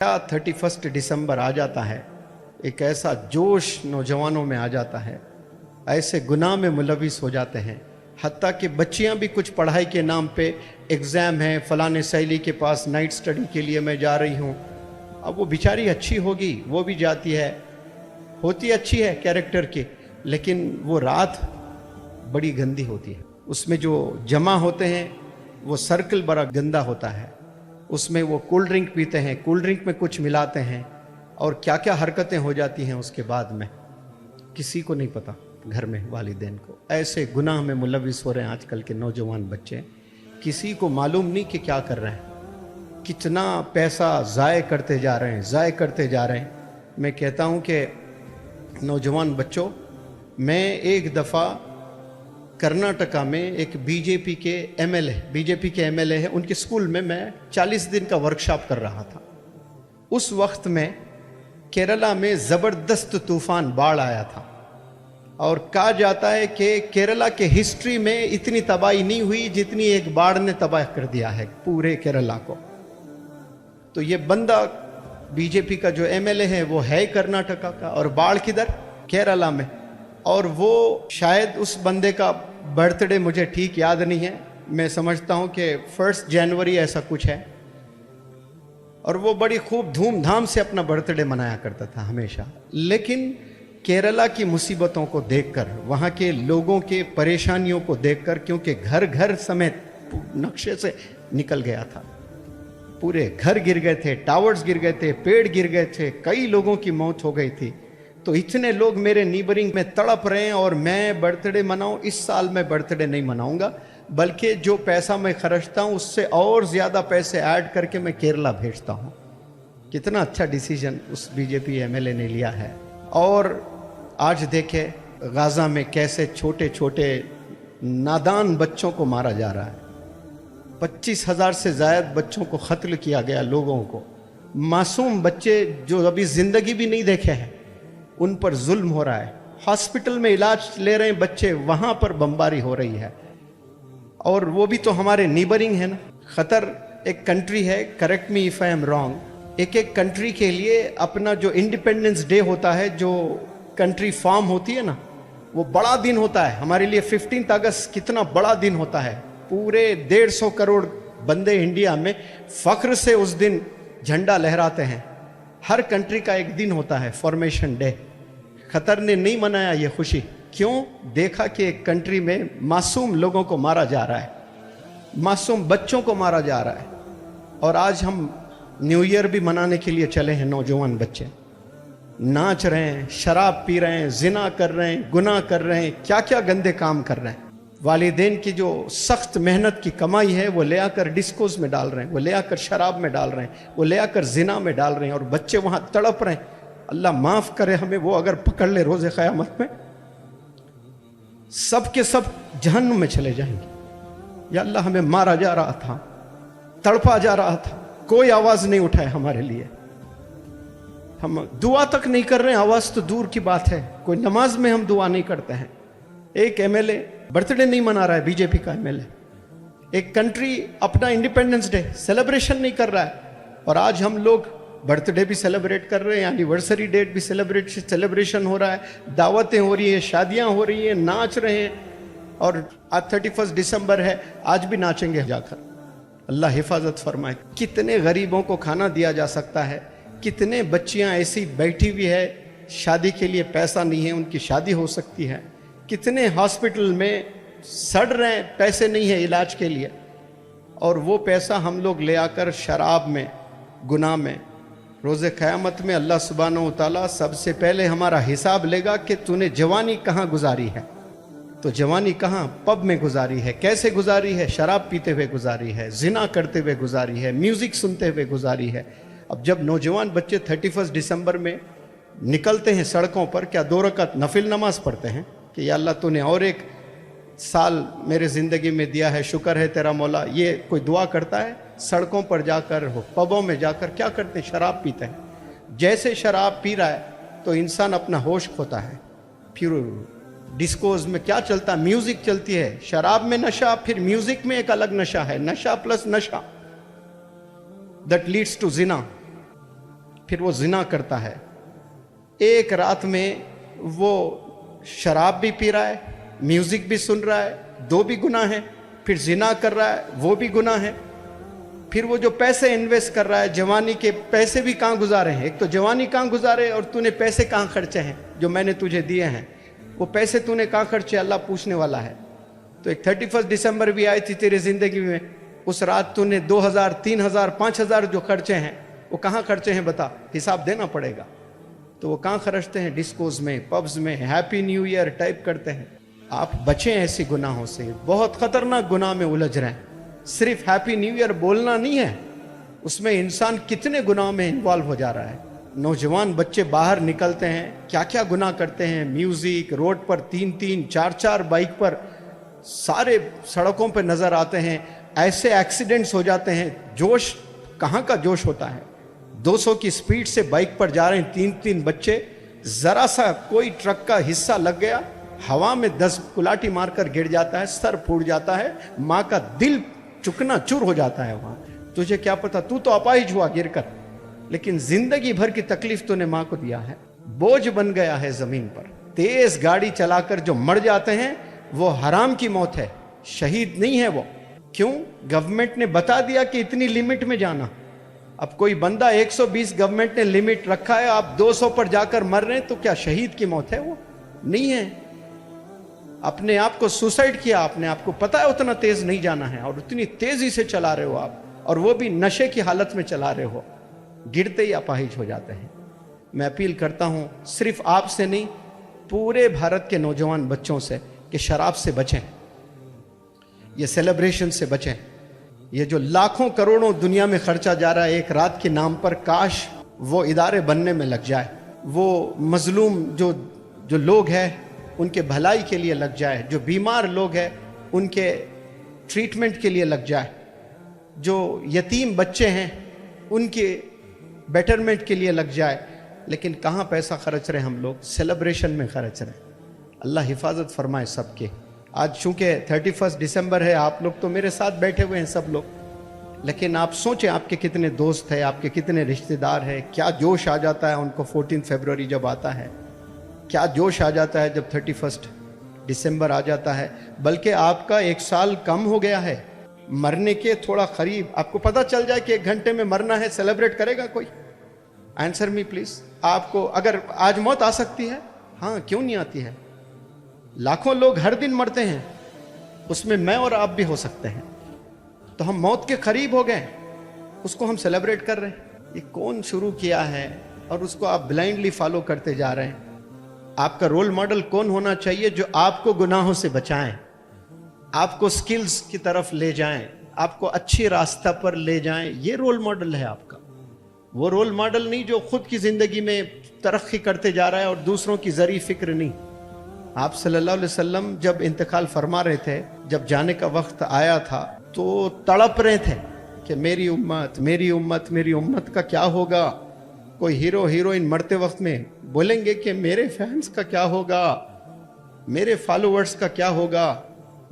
क्या 31 दिसंबर आ जाता है, एक ऐसा जोश नौजवानों में आ जाता है, ऐसे गुनाह में मुलविस हो जाते हैं, हत्ता कि बच्चियां भी कुछ पढ़ाई के नाम पे एग्ज़ाम है, फलाने सहेली के पास नाइट स्टडी के लिए मैं जा रही हूँ। अब वो बेचारी अच्छी होगी, वो भी जाती है, होती अच्छी है कैरेक्टर की, लेकिन वो रात बड़ी गंदी होती है। उसमें जो जमा होते हैं वो सर्कल बड़ा गंदा होता है। उसमें वो कोल्ड ड्रिंक पीते हैं, कोल्ड ड्रिंक में कुछ मिलाते हैं और क्या क्या हरकतें हो जाती हैं उसके बाद में, किसी को नहीं पता घर में वालिदैन को। ऐसे गुनाह में मुलविस हो रहे हैं आजकल के नौजवान बच्चे, किसी को मालूम नहीं कि क्या कर रहे हैं, कितना पैसा ज़ाय करते जा रहे हैं, ज़ाय करते जा रहे हैं। मैं कहता हूँ कि नौजवान बच्चों, मैं एक दफ़ा कर्नाटका में एक बीजेपी के एमएलए है, उनके स्कूल में मैं 40 दिन का वर्कशॉप कर रहा था। उस वक्त में केरला में ज़बरदस्त तूफान बाढ़ आया था और कहा जाता है कि केरला के हिस्ट्री में इतनी तबाही नहीं हुई जितनी एक बाढ़ ने तबाह कर दिया है पूरे केरला को। तो ये बंदा बीजेपी का जो एमएलए है वो है कर्नाटका का, और बाढ़ किधर? केरला में। और वो शायद उस बंदे का बर्थडे मुझे ठीक याद नहीं है, मैं समझता हूँ कि 1 जनवरी ऐसा कुछ है, और वो बड़ी खूब धूमधाम से अपना बर्थडे मनाया करता था हमेशा। लेकिन केरला की मुसीबतों को देखकर, वहाँ के लोगों के परेशानियों को देखकर, क्योंकि घर घर समेत नक्शे से निकल गया था, पूरे घर गिर गए थे, टावर्स गिर गए थे, पेड़ गिर गए थे, कई लोगों की मौत हो गई थी। तो इतने लोग मेरे नीबरिंग में तड़प रहे हैं और मैं बर्थडे मनाऊं। इस साल मैं बर्थडे नहीं मनाऊंगा, बल्कि जो पैसा मैं खर्चता हूं उससे और ज़्यादा पैसे ऐड करके मैं केरला भेजता हूं। कितना अच्छा डिसीजन उस बीजेपी एमएलए ने लिया है। और आज देखे गाज़ा में कैसे छोटे छोटे नादान बच्चों को मारा जा रहा है। 25,000 से ज़्यादा बच्चों को कत्ल किया गया, लोगों को, मासूम बच्चे जो अभी ज़िंदगी भी नहीं देखे हैं, उन पर जुल्म हो रहा है। हॉस्पिटल में इलाज ले रहे हैं बच्चे, वहां पर बमबारी हो रही है। और वो भी तो हमारे नीबरिंग है ना। कतर एक कंट्री है, correct me if I am wrong, एक एक कंट्री के लिए अपना जो इंडिपेंडेंस डे होता है, जो कंट्री फॉर्म होती है ना, वो बड़ा दिन होता है। हमारे लिए 15 अगस्त कितना बड़ा दिन होता है। पूरे 150 करोड़ बंदे इंडिया में फख्र से उस दिन झंडा लहराते हैं। हर कंट्री का एक दिन होता है फॉर्मेशन डे। कतर ने नहीं मनाया ये खुशी, क्यों? देखा कि एक कंट्री में मासूम लोगों को मारा जा रहा है, मासूम बच्चों को मारा जा रहा है। और आज हम न्यू ईयर भी मनाने के लिए चले हैं। नौजवान बच्चे नाच रहे हैं, शराब पी रहे हैं, जिना कर रहे हैं, गुनाह कर रहे हैं, क्या क्या गंदे काम कर रहे हैं। वालिदैन की जो सख्त मेहनत की कमाई है वो ले आकर डिस्कोज में डाल रहे हैं, वो ले आकर शराब में डाल रहे हैं, वो ले आकर जिना में डाल रहे हैं, और बच्चे वहां तड़प रहे हैं। अल्लाह माफ करे हमें, वो अगर पकड़ ले रोज़े क़यामत में, सब के सब जहन्नुम में चले जाएंगे। या अल्लाह, हमें मारा जा रहा था, तड़पा जा रहा था, कोई आवाज नहीं उठाए हमारे लिए। हम दुआ तक नहीं कर रहे हैं, आवाज तो दूर की बात है, कोई नमाज में हम दुआ नहीं करते हैं। एक एमएलए बर्थडे नहीं मना रहा है, बीजेपी का एमएलए। एक कंट्री अपना इंडिपेंडेंस डे सेलिब्रेशन नहीं कर रहा है, और आज हम लोग बर्थडे भी सेलिब्रेट कर रहे हैं, एनिवर्सरी डेट भी सेलिब्रेशन हो रहा है, दावतें हो रही है, शादियां हो रही हैं, नाच रहे हैं। और आज 31 दिसंबर है, आज भी नाचेंगे जाकर। अल्लाह हिफाजत फरमाए। कितने गरीबों को खाना दिया जा सकता है, कितने बच्चियां ऐसी बैठी हुई है, शादी के लिए पैसा नहीं है, उनकी शादी हो सकती है। कितने हॉस्पिटल में सड़ रहे हैं, पैसे नहीं है इलाज के लिए, और वो पैसा हम लोग ले आकर शराब में, गुनाह में। रोज़े क़यामत में अल्लाह सुब्हानहू व तआला सबसे पहले हमारा हिसाब लेगा कि तूने जवानी कहाँ गुजारी है। तो जवानी कहाँ? पब में गुजारी है। कैसे गुजारी है? शराब पीते हुए गुजारी है, जिना करते हुए गुजारी है, म्यूज़िक सुनते हुए गुजारी है। अब जब नौजवान बच्चे 31 दिसंबर में निकलते हैं सड़कों पर, क्या 2 रकात नफिल नमाज पढ़ते हैं कि या अल्लाह तूने और एक साल मेरे ज़िंदगी में दिया है, शुक्र है तेरा मौला? ये कोई दुआ करता है? सड़कों पर जाकर, पबों में जाकर क्या करते हैं? शराब पीते हैं। जैसे शराब पी रहा है तो इंसान अपना होश खोता है। फिर डिस्कोज में क्या चलता है? म्यूज़िक चलती है। शराब में नशा, फिर म्यूज़िक में एक अलग नशा है, नशा प्लस नशा, दैट लीड्स टू जिना। फिर वो जिना करता है, एक रात में वो शराब भी पी रहा है, म्यूजिक भी सुन रहा है, दो भी गुनाह है, फिर जिना कर रहा है, वो भी गुनाह है। फिर वो जो पैसे इन्वेस्ट कर रहा है, जवानी के पैसे भी कहाँ गुजारे हैं, एक तो जवानी कहाँ गुजारे और तूने पैसे कहाँ खर्चे हैं जो मैंने तुझे दिए हैं, वो पैसे तूने कहाँ खर्चे, अल्लाह पूछने वाला है। तो एक 31 दिसंबर भी आई थी तेरी जिंदगी में, उस रात तूने 2000, 3000, 5000 जो खर्चे हैं वो कहाँ खर्चे हैं बता, हिसाब देना पड़ेगा। तो वो कहाँ खर्चते हैं, डिस्कोज में, पब्स में, हैप्पी न्यू ईयर टाइप करते हैं। आप बचें ऐसी गुनाहों से, बहुत खतरनाक गुनाह में उलझ रहे हैं। सिर्फ हैप्पी न्यू ईयर बोलना नहीं है, उसमें इंसान कितने गुनाह में इन्वॉल्व हो जा रहा है। नौजवान बच्चे बाहर निकलते हैं, क्या क्या गुनाह करते हैं, म्यूजिक, रोड पर 3-3, 4-4 बाइक पर सारे सड़कों पर नजर आते हैं, ऐसे एक्सीडेंट्स हो जाते हैं। जोश कहाँ का जोश होता है, 200 की स्पीड से बाइक पर जा रहे हैं 3-3 बच्चे, जरा सा कोई ट्रक का हिस्सा लग गया, हवा में 10 कुलाटी मारकर गिर जाता है, सर फूट जाता है, माँ का दिल चुकना चूर हो जाता है वहां। तुझे क्या पता, तू तो अपाहिज हुआ गिरकर, लेकिन जिंदगी भर की तकलीफ तूने माँ को दिया है, बोझ बन गया है जमीन पर। तेज गाड़ी चलाकर जो मर जाते हैं वो हराम की मौत है, शहीद नहीं है वो। क्यों? गवर्नमेंट ने बता दिया कि इतनी लिमिट में जाना। अब कोई बंदा 120 गवर्नमेंट ने लिमिट रखा है, आप 200 पर जाकर मर रहे हैं, तो क्या शहीद की मौत है वो? नहीं है। अपने आप को सुसाइड किया आपने, आपको पता है उतना तेज नहीं जाना है और उतनी तेजी से चला रहे हो आप, और वो भी नशे की हालत में चला रहे हो, गिरते ही अपाहिज हो जाते हैं। मैं अपील करता हूं सिर्फ आपसे नहीं, पूरे भारत के नौजवान बच्चों से कि शराब से बचें, ये सेलिब्रेशन से बचें। ये जो लाखों करोड़ों दुनिया में खर्चा जा रहा है एक रात के नाम पर, काश वो इदारे बनने में लग जाए, वो मजलूम जो लोग हैं उनके भलाई के लिए लग जाए, जो बीमार लोग हैं उनके ट्रीटमेंट के लिए लग जाए, जो यतीम बच्चे हैं उनके बेटरमेंट के लिए लग जाए। लेकिन कहाँ पैसा खर्च रहे हम लोग, सेलिब्रेशन में खर्च रहे। अल्लाह हिफाजत फरमाए सबके। आज चूंकि 31 दिसंबर है, आप लोग तो मेरे साथ बैठे हुए हैं सब लोग, लेकिन आप सोचें आपके कितने दोस्त हैं, आपके कितने रिश्तेदार हैं, क्या जोश आ जाता है उनको 14 फरवरी जब आता है, क्या जोश आ जाता है जब 31 दिसंबर आ जाता है। बल्कि आपका एक साल कम हो गया है, मरने के थोड़ा करीब। आपको पता चल जाए कि 1 घंटे में मरना है, सेलिब्रेट करेगा कोई? Answer me please. आपको अगर आज मौत आ सकती है, हाँ क्यों नहीं आती है? लाखों लोग हर दिन मरते हैं, उसमें मैं और आप भी हो सकते हैं। तो हम मौत के करीब हो गए, उसको हम सेलिब्रेट कर रहे हैं। ये कौन शुरू किया है और उसको आप ब्लाइंडली फॉलो करते जा रहे हैं। आपका रोल मॉडल कौन होना चाहिए जो आपको गुनाहों से बचाएं, आपको स्किल्स की तरफ ले जाएं, आपको अच्छी रास्ता पर ले जाएं। ये रोल मॉडल है आपका। वो रोल मॉडल नहीं जो खुद की जिंदगी में तरक्की करते जा रहा है और दूसरों की जरी फिक्र नहीं। आप सल्लल्लाहु अलैहि वसल्लम जब इंतकाल फरमा रहे थे, जब जाने का वक्त आया था, तो तड़प रहे थे कि मेरी उम्मत, मेरी उम्मत, मेरी उम्मत का क्या होगा। कोई हीरो हीरोइन मरते वक्त में बोलेंगे कि मेरे फैंस का क्या होगा, मेरे फॉलोअर्स का क्या होगा।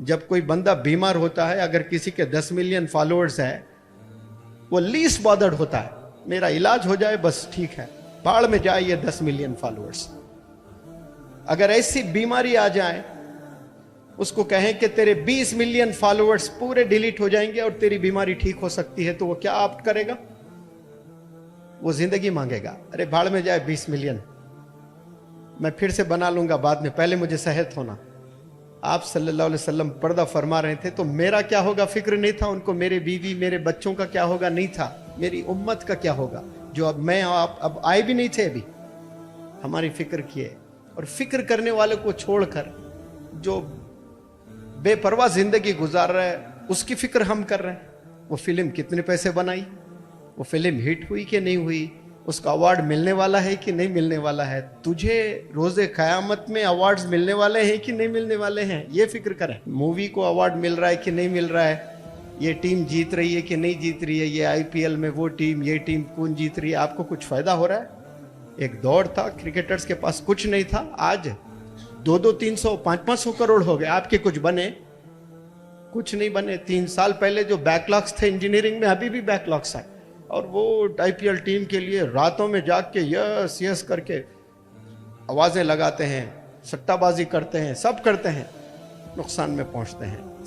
जब कोई बंदा बीमार होता है, अगर किसी के 10 मिलियन फॉलोअर्स है, वो लीस्ट बॉदर्ड होता है, मेरा इलाज हो जाए बस ठीक है, बाढ़ में जाए ये 10 मिलियन फॉलोअर्स। अगर ऐसी बीमारी आ जाए, उसको कहें कि तेरे 20 मिलियन फॉलोअर्स पूरे डिलीट हो जाएंगे और तेरी बीमारी ठीक हो सकती है, तो वो क्या ऑप्ट करेगा? वो जिंदगी मांगेगा। अरे भाड़ में जाए 20 मिलियन, मैं फिर से बना लूंगा बाद में, पहले मुझे सेहत होना। आप सल्लल्लाहु अलैहि वसल्लम पर्दा फरमा रहे थे, तो मेरा क्या होगा फिक्र नहीं था उनको, मेरे बीवी मेरे बच्चों का क्या होगा नहीं था, मेरी उम्मत का क्या होगा, जो अब मैं आप अब आए भी नहीं थे अभी, हमारी फिक्र किए। और फिक्र करने वाले को छोड़कर जो बेपरवाह जिंदगी गुजार रहा है, उसकी फिक्र हम कर रहे हैं। वो फिल्म कितने पैसे बनाई, वो फिल्म हिट हुई कि नहीं हुई, उसका अवार्ड मिलने वाला है कि नहीं मिलने वाला है, तुझे रोजे क़यामत में अवार्ड्स मिलने वाले हैं कि नहीं मिलने वाले हैं, ये फिक्र करें। मूवी को अवार्ड मिल रहा है कि नहीं मिल रहा है, ये टीम जीत रही है कि नहीं जीत रही है, ये आईपीएल में वो टीम, ये टीम कौन जीत रही है, आपको कुछ फायदा हो रहा है? एक दौर था, क्रिकेटर्स के पास कुछ नहीं था, आज 200, 300, 500 करोड़ हो गए। आपके कुछ बने? कुछ नहीं बने। 3 साल पहले जो बैकलॉग्स थे इंजीनियरिंग में, अभी भी बैकलॉग्स है। और वो आईपीएल टीम के लिए रातों में जाग के यस यस करके आवाज़ें लगाते हैं, सट्टाबाजी करते हैं, सब करते हैं, नुकसान में पहुंचते हैं।